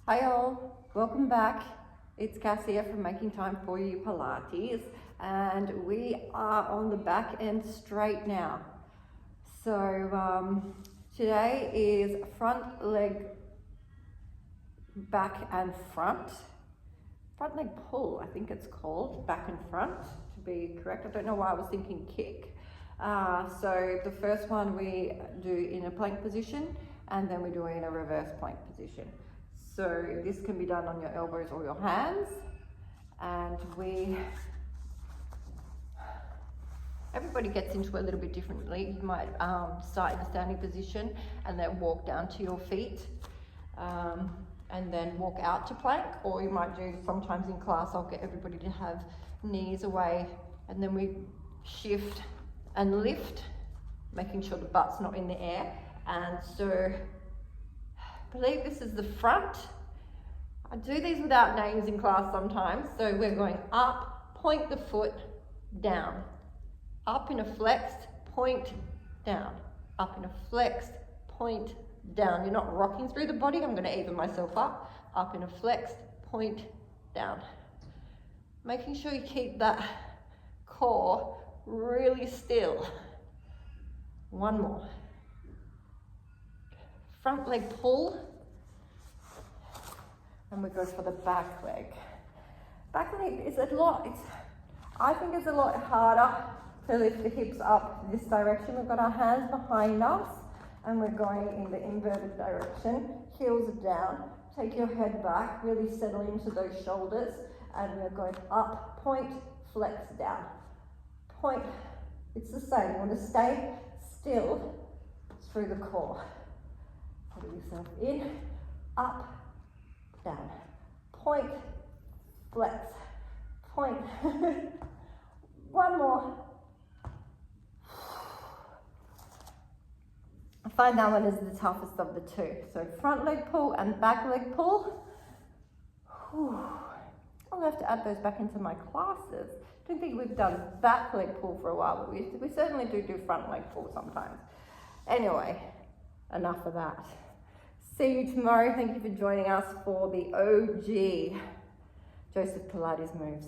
Hi all, welcome back. It's Cassia from Making Time for You Pilates, and we are on the back end straight now. So today is front leg back and front leg pull, I think it's called, back and front to be correct. I don't know why I was thinking kick. So the first one we do in a plank position, and then we do it in a reverse plank position. So this can be done on your elbows or your hands, and everybody gets into it a little bit differently. You might start in a standing position and then walk down to your feet and then walk out to plank, or you might do, sometimes in class I'll get everybody to have knees away, and then we shift and lift, making sure the butt's not in the air. And so I believe this is the front. I do these without names in class sometimes. So we're going up, point the foot, down. Up in a flexed, point, down. Up in a flexed, point, down. You're not rocking through the body. I'm going to even myself up. Up in a flexed, point, down. Making sure you keep that core really still. One more. Front leg pull, and we go for the back leg. Back leg is I think it's a lot harder to lift the hips up this direction. We've got our hands behind us, and we're going in the inverted direction. Heels are down. Take your head back, really settle into those shoulders, and we're going up, point, flex, down. Point, it's the same. You want to stay still through the core. Pull yourself in, up, down, point, flex, point. One more. I find that one is the toughest of the two. So front leg pull and back leg pull. I'll have to add those back into my classes. I don't think we've done back leg pull for a while, but we certainly do front leg pull sometimes. Anyway, enough of that. See you tomorrow. Thank you for joining us for the OG Joseph Pilates moves.